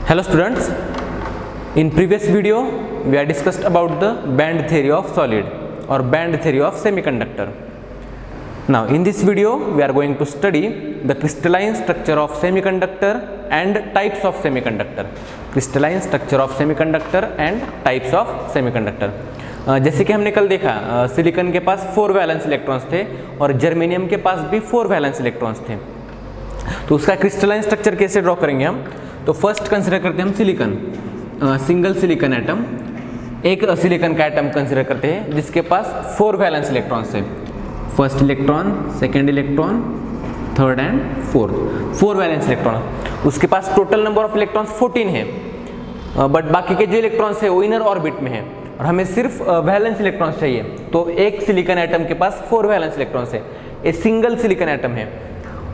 Hello students, in previous video we are discussed about the band theory of solid or band theory of semiconductor. Now in this video we are going to study the crystalline structure of semiconductor and types of semiconductor. Crystalline structure of semiconductor and types of semiconductor. जैसे कि हमने कल देखा silicon के पास 4 valence electrons थे और germanium के पास भी 4 वैलेंस इलेक्ट्रॉन्स थे। तो उसका क्रिस्टलाइन स्ट्रक्चर कैसे ड्रॉ करेंगे हम? तो फर्स्ट कंसिडर करते हैं हम सिलिकॉन, सिंगल सिलिकॉन एटम, एक सिलिकॉन का एटम कंसिडर करते हैं जिसके पास 4 वैलेंस इलेक्ट्रॉन्स है। First electron, second electron, third and fourth, 4 valence electron. उसके पास टोटल नंबर ऑफ इलेक्ट्रॉन्स 14 है, बट बाकी के जो इलेक्ट्रॉन्स है वो इनर ऑर्बिट में है और हमें सिर्फ वैलेंस इलेक्ट्रॉन्स चाहिए। तो एक सिलिकॉन एटम के पास 4 वैलेंस इलेक्ट्रॉन्स है, ये सिंगल सिलिकॉन एटम है।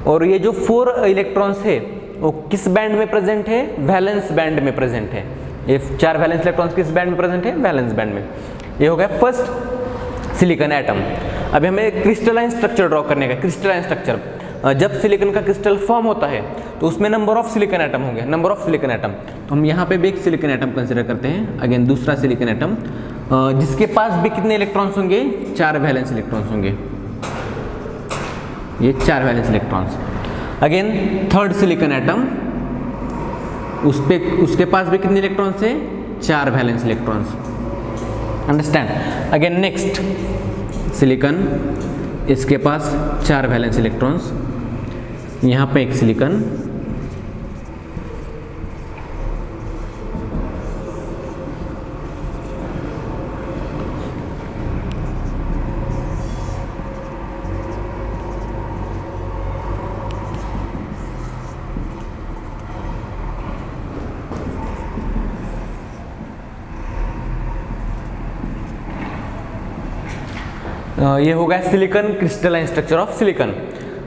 और ये जो 4 इलेक्ट्रॉन्स है वो किस बैंड में प्रेजेंट है? वैलेंस बैंड में प्रेजेंट है। ये 4 वैलेंस इलेक्ट्रॉन्स किस बैंड में प्रेजेंट है? वैलेंस बैंड में। ये हो गया फर्स्ट सिलिकॉन एटम। अभी हमें क्रिस्टलाइन स्ट्रक्चर ड्रॉ करने का। क्रिस्टलाइन स्ट्रक्चर, जब सिलिकॉन का क्रिस्टल फॉर्म होता है तो उसमें नंबर ऑफ सिलिकॉन एटम होंगे, नंबर ऑफ सिलिकॉन एटम। तो हम यहाँ पे भी एक सिलिकॉन एटम कंसिडर करते हैं, अगेन दूसरा सिलिकॉन एटम, जिसके पास भी कितने इलेक्ट्रॉन्स होंगे? 4 वैलेंस इलेक्ट्रॉन्स होंगे। ये 4 valence electrons. Again third silicon atom, उसके पास भी कितने इलेक्ट्रॉन्स है? 4 valence electrons. Understand? Again next silicon, इसके पास 4 वैलेंस इलेक्ट्रॉन्स। यहाँ पे एक सिलिकॉन, ये हो गया silicon crystalline structure of silicon.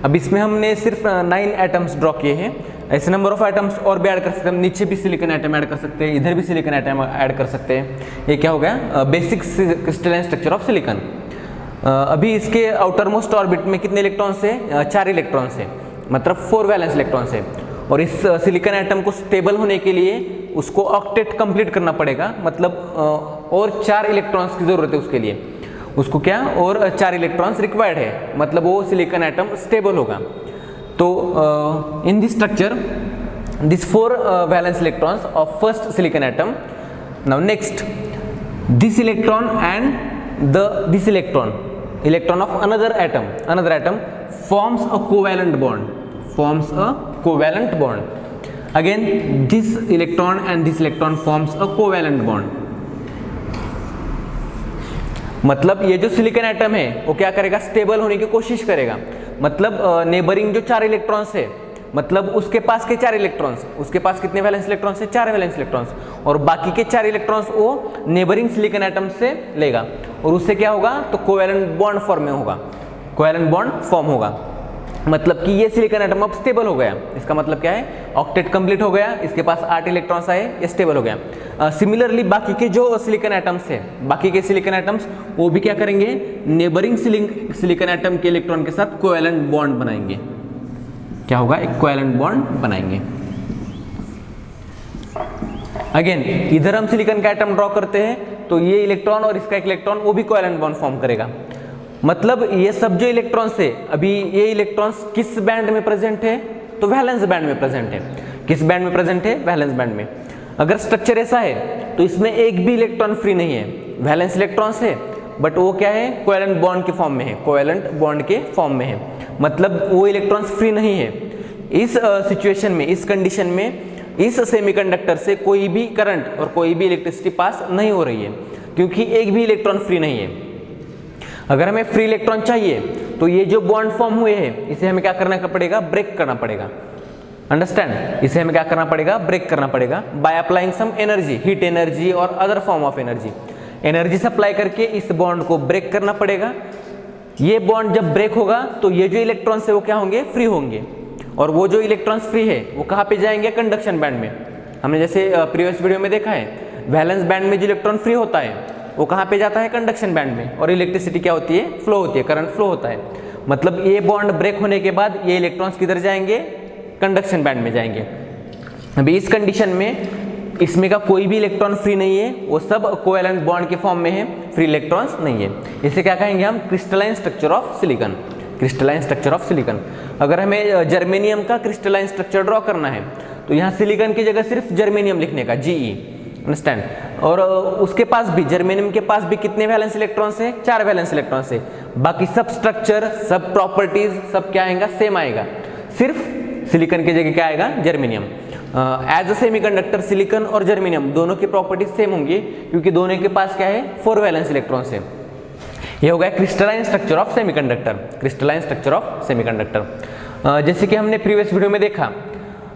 अब इसमें हमने सिर्फ 9 एटम्स ड्रॉ किए हैं। ऐसे नंबर ऑफ एटम्स और भी ऐड कर सकते हैं, नीचे भी सिलिकॉन एटम ऐड कर सकते हैं, इधर भी सिलिकॉन एटम ऐड कर सकते हैं। ये क्या हो गया? Basic crystalline structure of silicon. अभी इसके आउटर मोस्ट ऑर्बिट में कितने इलेक्ट्रॉन्स है? 4 इलेक्ट्रॉन्स है, मतलब 4 वैलेंस इलेक्ट्रॉन्स है। और इस सिलिकॉन एटम को स्टेबल होने के लिए उसको ऑक्टेट कंप्लीट करना पड़ेगा, मतलब और 4 इलेक्ट्रॉन्स की जरूरत है उसके लिए। उसको क्या? और 4 इलेक्ट्रॉन्स रिक्वायर्ड है, मतलब वो सिलिकॉन एटम स्टेबल होगा। तो in this structure this 4 valence electrons of first silicon atom. Now next this electron and this electron of another atom forms a covalent bond. Again this electron and this electron forms a covalent bond. मतलब ये जो silicon atom है वो क्या करेगा? Stable होने की कोशिश करेगा। मतलब नेबरिंग जो 4 इलेक्ट्रॉन्स है, मतलब उसके पास के 4 इलेक्ट्रॉन्स, उसके पास कितने वैलेंस इलेक्ट्रॉन्स है? 4 वैलेंस इलेक्ट्रॉन्स। और बाकी के 4 इलेक्ट्रॉन्स वो नेबरिंग सिलिकॉन एटम से लेगा और उससे क्या होगा? तो कोवैलेंट बॉन्ड फॉर्म में होगा, कोवैलेंट बॉन्ड फॉर्म होगा। मतलब कि ये सिलिकॉन एटम अब स्टेबल हो गया। इसका मतलब क्या है? ऑक्टेट कंप्लीट हो गया, इसके पास 8 इलेक्ट्रॉन्स आए, ये स्टेबल हो गया। सिमिलरली बाकी के जो सिलिकॉन एटम्स है, बाकी के सिलिकॉन एटम्स वो भी क्या करेंगे? नेबरिंग सिलिकॉन एटम के इलेक्ट्रॉन के साथ कोवैलेंट बॉन्ड बनाएंगे। क्या होगा? एक कोवैलेंट बॉन्ड बनाएंगे। अगेन इधर हम सिलिकॉन का एटम ड्रॉ करते हैं तो ये इलेक्ट्रॉन और इसका एक इलेक्ट्रॉन वो भी कोवैलेंट बॉन्ड फॉर्म करेगा। मतलब ये सब जो इलेक्ट्रॉन्स है, अभी ये इलेक्ट्रॉन्स किस बैंड में प्रेजेंट है? तो वैलेंस बैंड में प्रेजेंट है। किस बैंड में प्रेजेंट है? वैलेंस बैंड में। अगर स्ट्रक्चर ऐसा है तो इसमें एक भी इलेक्ट्रॉन फ्री नहीं है, वैलेंस इलेक्ट्रॉन्स है बट वो क्या है? कोवैलेंट बॉन्ड के फॉर्म में है, कोवैलेंट बॉन्ड के फॉर्म में है, मतलब वो इलेक्ट्रॉन्स फ्री नहीं है। इस सिचुएशन में, इस कंडीशन में इस सेमीकंडक्टर से कोई भी करंट और कोई भी इलेक्ट्रिसिटी पास नहीं हो रही है, क्योंकि एक भी इलेक्ट्रॉन फ्री नहीं है। अगर हमें फ्री इलेक्ट्रॉन चाहिए तो ये जो बॉन्ड फॉर्म हुए हैं इसे हमें क्या करना पड़ेगा? ब्रेक करना पड़ेगा। अंडरस्टैंड? इसे हमें क्या करना पड़ेगा? ब्रेक करना पड़ेगा by applying some energy, heat energy और other form of energy. Energy supply करके इस बॉन्ड को ब्रेक करना पड़ेगा। ये बॉन्ड जब ब्रेक होगा तो ये जो इलेक्ट्रॉन्स है वो क्या होंगे? फ्री होंगे। और वो जो इलेक्ट्रॉन्स फ्री है वो कहाँ पे जाएंगे? कंडक्शन बैंड में। हमने जैसे प्रीवियस वीडियो में देखा है, वैलेंस बैंड में जो इलेक्ट्रॉन फ्री होता है वो कहाँ पे जाता है? कंडक्शन बैंड में। और इलेक्ट्रिसिटी क्या होती है? फ्लो होती है, करंट फ्लो होता है। मतलब ये बॉन्ड ब्रेक होने के बाद ये इलेक्ट्रॉन्स किधर जाएंगे? कंडक्शन बैंड में जाएंगे। अभी इस कंडीशन में इसमें का कोई भी इलेक्ट्रॉन फ्री नहीं है, वो सब कोवैलेंट बॉन्ड के फॉर्म में है, फ्री इलेक्ट्रॉन्स नहीं है। इसे क्या कहेंगे हम? Crystalline structure of silicon. Crystalline structure of silicon. अगर हमें जर्मेनियम का क्रिस्टलाइन स्ट्रक्चर ड्रॉ करना है तो यहाँ सिलिकॉन की जगह सिर्फ जर्मेनियम लिखने का, Ge, अंडरस्टैंड। और उसके पास भी, जर्मेनियम के पास भी कितने वैलेंस इलेक्ट्रॉन्स है? 4 वैलेंस इलेक्ट्रॉन्स है। बाकी सब स्ट्रक्चर, सब प्रॉपर्टीज सब क्या आएगा? सेम आएगा। सिर्फ सिलिकॉन की जगह क्या आएगा? Germanium. As a semiconductor silicon और जर्मेनियम दोनों की प्रॉपर्टीज सेम होंगी, क्योंकि दोनों के पास क्या है? 4 वैलेंस इलेक्ट्रॉन्स है। ये हो गया crystalline structure of semiconductor. Crystalline structure of semiconductor. जैसे कि हमने प्रीवियस वीडियो में देखा,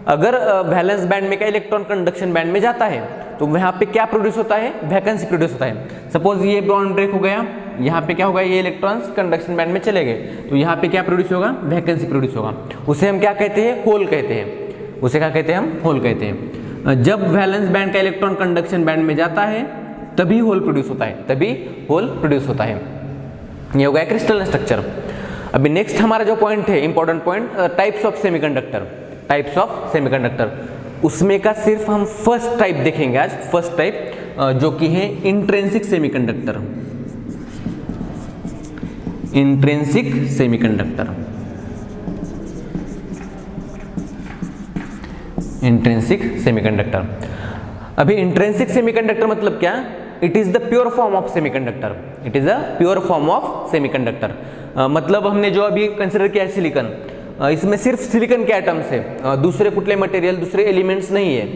अगर वैलेंस बैंड में का इलेक्ट्रॉन कंडक्शन बैंड में जाता है तो वहाँ पे क्या प्रोड्यूस होता है? वैकेंसी प्रोड्यूस होता है। सपोज ये बॉन्ड ब्रेक हो गया, यहाँ पे क्या होगा? ये इलेक्ट्रॉन्स कंडक्शन बैंड में चले गए, तो यहाँ पे क्या प्रोड्यूस होगा? वैकेंसी प्रोड्यूस होगा। उसे हम क्या कहते हैं? होल कहते हैं। उसे क्या कहते हैं हम? होल कहते हैं। जब वैलेंस बैंड का इलेक्ट्रॉन कंडक्शन बैंड में जाता है तभी होल प्रोड्यूस होता है, तभी होल प्रोड्यूस होता है। ये हो गया क्रिस्टलाइन स्ट्रक्चर। अभी नेक्स्ट हमारा जो पॉइंट है, important point, types of semiconductor. Types of semiconductor, उसमें का सिर्फ हम फर्स्ट टाइप देखेंगे आज। फर्स्ट टाइप जो कि है intrinsic semiconductor. Intrinsic semiconductor. Intrinsic semiconductor. अभी इंट्रिंसिक सेमीकंडक्टर मतलब क्या? It is the pure form of semiconductor. It is a pure form of semiconductor. मतलब हमने जो अभी कंसिडर किया है सिलिकॉन, इसमें सिर्फ सिलिकॉन के एटम्स है, दूसरे कुटले मटेरियल, दूसरे एलिमेंट्स नहीं है,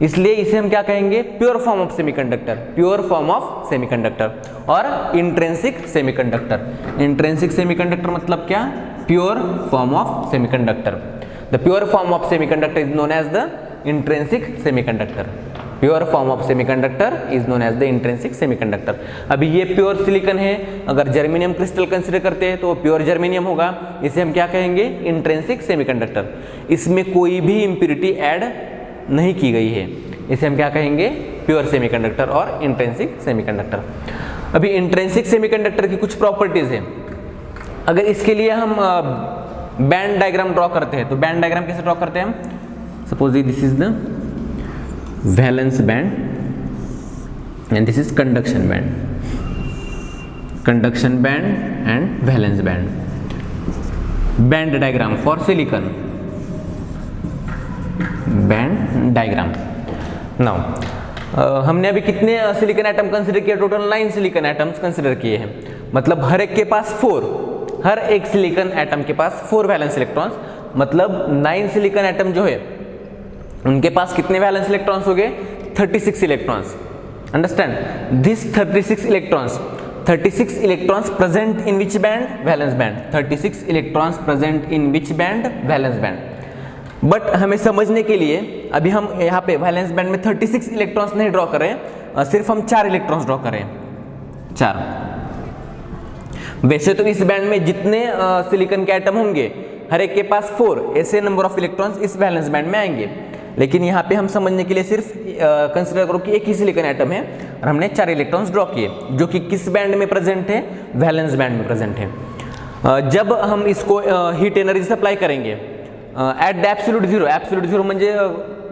इसलिए इसे हम क्या कहेंगे? Pure form of semiconductor. Pure form of semiconductor. और इंट्रिंसिक सेमीकंडक्टर। इंट्रिंसिक सेमीकंडक्टर मतलब क्या? Pure form of semiconductor. The pure form of semiconductor is known as the intrinsic semiconductor. Pure form of semiconductor is known as the intrinsic semiconductor. अभी ये pure silicon है, अगर germanium crystal consider करते हैं तो pure germanium होगा, इसे हम क्या कहेंगे? Intrinsic semiconductor. इसमें कोई भी इंप्योरिटी ऐड नहीं की गई है, इसे हम क्या कहेंगे? प्योर सेमीकंडक्टर और इंट्रिंसिक सेमीकंडक्टर। अभी इंट्रिंसिक सेमीकंडक्टर की कुछ प्रॉपर्टीज है। अगर इसके लिए हम बैंड डायग्राम ड्रॉ करते हैं तो बैंड डायग्राम कैसे ड्रॉ करते हैं हम? Suppose this is the valence band and this is conduction band and valence band diagram for silicon, band diagram. now हमने अभी कितने सिलिकॉन एटम कंसिडर किए? टोटल 9 सिलिकॉन एटम्स कंसिडर किए हैं। मतलब हर एक के पास 4, हर एक सिलिकॉन एटम के पास 4 वैलेंस इलेक्ट्रॉन्स। मतलब 9 सिलिकॉन एटम जो है उनके पास कितने वैलेंस इलेक्ट्रॉन्स हो गए? 36 electrons. Understand this 36 electrons present in which band? Valence band. 36 electrons present in which band? Valence band. But हमें समझने के लिए अभी हम यहाँ पे वैलेंस बैंड में 36 इलेक्ट्रॉन्स नहीं ड्रॉ कर रहे हैं, सिर्फ हम 4 इलेक्ट्रॉन्स ड्रॉ कर रहे हैं। 4। वैसे तो इस बैंड में जितने सिलिकॉन के एटम होंगे हर एक के पास 4 ऐसे नंबर ऑफ इलेक्ट्रॉन्स इस वैलेंस बैंड में आएंगे, लेकिन यहाँ पे हम समझने के लिए सिर्फ कंसिडर करो कि एक ही सिलिकॉन एटम है और हमने 4 इलेक्ट्रॉन्स ड्रॉ किए, जो कि किस बैंड में प्रेजेंट है? वैलेंस बैंड में प्रेजेंट है। जब हम इसको हीट एनर्जी सप्लाई करेंगे एट द एब्सोल्यूट जीरो म्हणजे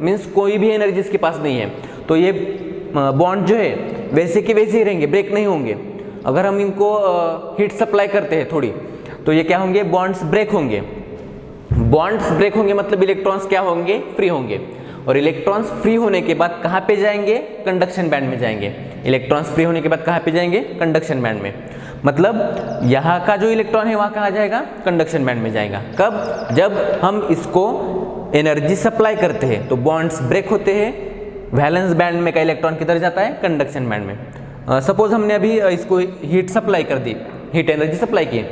मीन्स कोई भी एनर्जी इसके पास नहीं है, तो ये बॉन्ड जो है वैसे के वैसे ही रहेंगे, ब्रेक नहीं होंगे। अगर हम इनको हीट सप्लाई करते हैं थोड़ी, तो ये क्या होंगे? बॉन्ड्स ब्रेक होंगे। बॉन्ड्स ब्रेक होंगे मतलब इलेक्ट्रॉन्स क्या होंगे? फ्री होंगे। और इलेक्ट्रॉन्स फ्री होने के बाद कहाँ पे जाएंगे? कंडक्शन बैंड में जाएंगे। इलेक्ट्रॉन्स फ्री होने के बाद कहाँ पे जाएंगे? कंडक्शन बैंड में। मतलब यहाँ का जो इलेक्ट्रॉन है वहाँ कहाँ जाएगा? कंडक्शन बैंड में जाएगा। कब? जब हम इसको एनर्जी सप्लाई करते हैं तो बॉन्ड्स ब्रेक होते हैं, वैलेंस बैंड में का इलेक्ट्रॉन किधर जाता है? कंडक्शन बैंड में। सपोज हमने अभी इसको हीट सप्लाई कर दी, हीट एनर्जी सप्लाई की।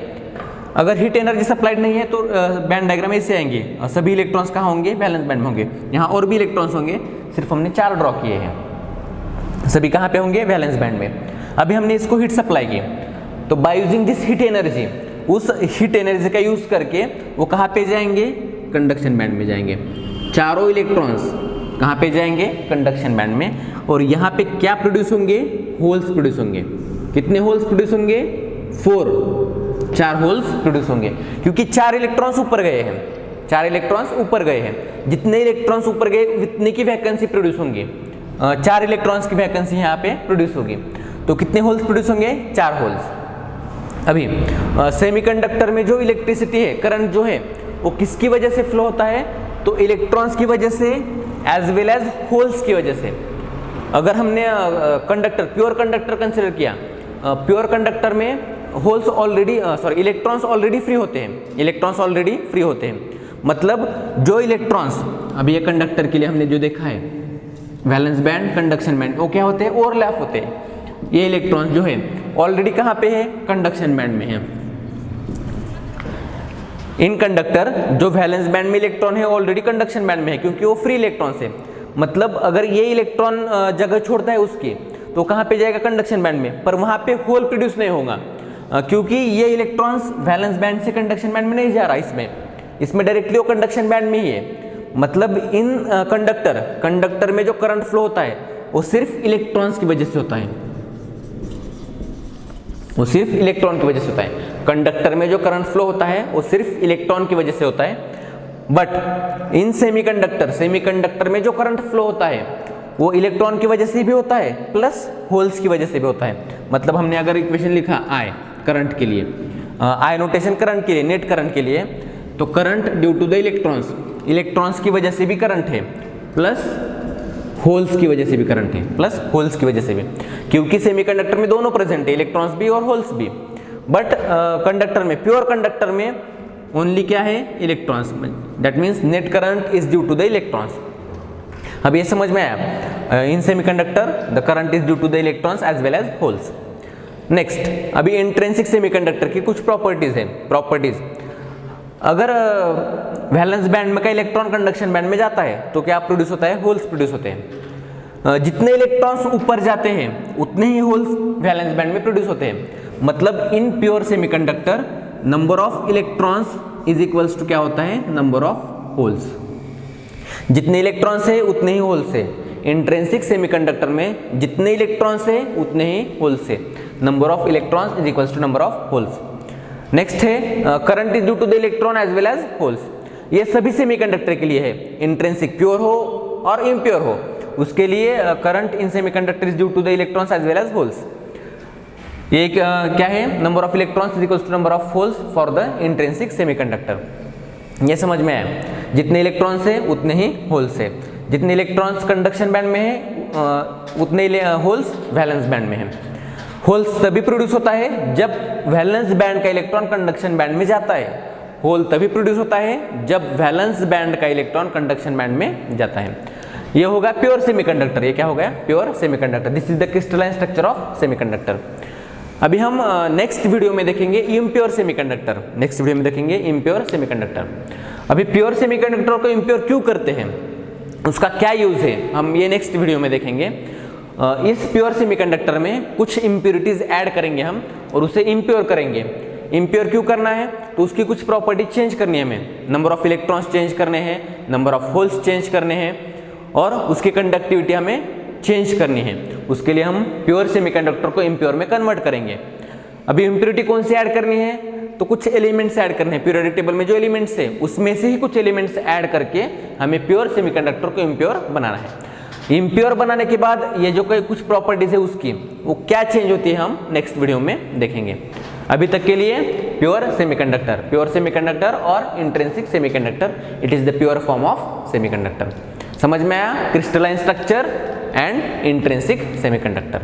अगर हीट एनर्जी सप्लाइड नहीं है तो बैंड डायग्राम ऐसे आएंगे, सभी इलेक्ट्रॉन्स कहाँ होंगे? वैलेंस बैंड में होंगे। यहाँ और भी इलेक्ट्रॉन्स होंगे, सिर्फ हमने 4 ड्रॉ किए हैं। सभी कहाँ पे होंगे? वैलेंस बैंड में। अभी हमने इसको हीट सप्लाई की, तो by using this heat energy, उस हीट एनर्जी का यूज करके वो कहाँ पे जाएंगे? कंडक्शन बैंड में जाएंगे। चारों इलेक्ट्रॉन्स कहाँ पे जाएंगे? कंडक्शन बैंड में। और यहाँ पे क्या प्रोड्यूस होंगे? होल्स प्रोड्यूस होंगे। कितने होल्स प्रोड्यूस होंगे? 4 होल्स प्रोड्यूस होंगे, क्योंकि 4 इलेक्ट्रॉन्स ऊपर गए हैं। 4 इलेक्ट्रॉन्स ऊपर गए हैं। जितने इलेक्ट्रॉन्स ऊपर गए उतने की वैकेंसी प्रोड्यूस होंगी। 4 इलेक्ट्रॉन्स की वैकेंसी यहाँ पे प्रोड्यूस होगी। तो कितने होल्स प्रोड्यूस होंगे? 4 होल्स। अभी सेमीकंडक्टर में जो इलेक्ट्रिसिटी है, करंट जो है, वो किसकी वजह से फ्लो होता है? तो इलेक्ट्रॉन्स की वजह से एज वेल एज होल्स की वजह से। अगर हमने कंडक्टर, प्योर कंडक्टर कंसिडर किया, प्योर कंडक्टर में holes already electrons already free होते हैं, इलेक्ट्रॉन्स ऑलरेडी फ्री होते हैं। मतलब जो इलेक्ट्रॉन्स, अभी ये कंडक्टर के लिए हमने जो देखा है, वैलेंस बैंड, कंडक्शन बैंड, वो क्या होते हैं? ओवरलैप होते हैं। ये इलेक्ट्रॉन्स जो है ऑलरेडी कहाँ पे है? कंडक्शन बैंड में है। इन कंडक्टर जो वैलेंस बैंड में इलेक्ट्रॉन है ऑलरेडी कंडक्शन बैंड में है, क्योंकि वो फ्री इलेक्ट्रॉन्स है। मतलब अगर ये इलेक्ट्रॉन जगह छोड़ता है उसकी, तो कहाँ पे जाएगा? कंडक्शन बैंड में। पर वहाँ पे होल प्रोड्यूस नहीं होगा, क्योंकि ये इलेक्ट्रॉन्स वैलेंस बैंड से कंडक्शन बैंड में नहीं जा रहा। इसमें डायरेक्टली वो कंडक्शन बैंड में ही है। मतलब इन कंडक्टर में जो करंट फ्लो होता है वो सिर्फ इलेक्ट्रॉन्स की वजह से होता है, वो सिर्फ इलेक्ट्रॉन की वजह से होता है। कंडक्टर में जो करंट फ्लो होता है वो सिर्फ इलेक्ट्रॉन की वजह से होता है। बट इन सेमीकंडक्टर में जो करंट फ्लो होता है वो इलेक्ट्रॉन की वजह से भी होता है, प्लस होल्स की वजह से भी होता है। मतलब हमने अगर इक्वेशन लिखा आई करंट के लिए, आई नोटेशन करंट के लिए, नेट करंट के लिए, तो current due to the electrons की वजह से भी करंट है, प्लस होल्स की वजह से भी करंट है, प्लस होल्स की वजह से भी, क्योंकि सेमीकंडक्टर में दोनों प्रेजेंट है, इलेक्ट्रॉन्स भी और होल्स भी। बट कंडक्टर में, प्योर कंडक्टर में ओनली क्या है? Electrons. That means net current is due to the electrons. अब ये समझ में आया? In semiconductor the current is due to the electrons as well as holes. Next, अभी इंट्रिंसिक सेमीकंडक्टर की कुछ प्रॉपर्टीज है। अगर वैलेंस बैंड में का इलेक्ट्रॉन कंडक्शन बैंड में जाता है तो क्या प्रोड्यूस होता है? होल्स प्रोड्यूस होते हैं। जितने इलेक्ट्रॉन्स ऊपर जाते हैं उतने ही होल्स वैलेंस बैंड में प्रोड्यूस होते हैं। मतलब in pure semiconductor number of electrons is equals to क्या होता है? Number of holes. जितने इलेक्ट्रॉन्स है उतने ही होल्स है। इंट्रिंसिक सेमीकंडक्टर में जितने इलेक्ट्रॉन्स है उतने ही होल्स है। Number of electrons is equals to number of holes. Next है current is due to the electron as well as holes. ये सभी सेमीकंडक्टर के लिए है, इंट्रिंसिक प्योर हो और इम्प्योर हो, उसके लिए current in semiconductor is due to the electrons as well as holes. ये क्या है? Number of electrons is equals to number of holes for the intrinsic semiconductor. ये समझ में आया? जितने इलेक्ट्रॉन्स है उतने ही होल्स है। जितने इलेक्ट्रॉन्स कंडक्शन बैंड में है उतने होल्स वैलेंस बैंड में है। होल्स तभी प्रोड्यूस होता है जब वैलेंस बैंड का इलेक्ट्रॉन कंडक्शन बैंड में जाता है। होल तभी प्रोड्यूस होता है जब वैलेंस बैंड का इलेक्ट्रॉन कंडक्शन बैंड में जाता है। ये होगा प्योर सेमीकंडक्टर। ये क्या हो गया? Pure semiconductor. This is the crystalline structure of semiconductor. अभी हम नेक्स्ट वीडियो में देखेंगे इम्प्योर सेमीकंडक्टर। नेक्स्ट वीडियो में देखेंगे इम्प्योर सेमीकंडक्टर। अभी प्योर सेमीकंडक्टर को इम्प्योर क्यों करते हैं, उसका क्या यूज है, हम ये नेक्स्ट वीडियो में देखेंगे। इस प्योर सेमीकंडक्टर में कुछ इम्प्योरिटीज ऐड करेंगे हम और उसे इम्प्योर करेंगे। इम्प्योर क्यों करना है? तो उसकी कुछ प्रॉपर्टी चेंज करनी है हमें। नंबर ऑफ इलेक्ट्रॉन्स चेंज करने हैं, नंबर ऑफ होल्स चेंज करने हैं और उसकी कंडक्टिविटी हमें चेंज करनी है। उसके लिए हम प्योर सेमीकंडक्टर को इम्प्योर में कन्वर्ट करेंगे। अभी इम्प्योरिटी कौन सी ऐड करनी है? तो कुछ एलिमेंट्स ऐड करने हैं। पीरियोडिक टेबल में जो एलिमेंट्स है उसमें से ही कुछ एलिमेंट्स ऐड करके हमें प्योर सेमीकंडक्टर को इम्प्योर बनाना है। इम्प्योर बनाने के बाद ये जो कुछ प्रॉपर्टीज है उसकी वो क्या चेंज होती है हम नेक्स्ट वीडियो में देखेंगे। अभी तक के लिए प्योर सेमीकंडक्टर और intrinsic semiconductor, it is the pure form of semiconductor. समझ में आया? Crystalline structure and intrinsic semiconductor.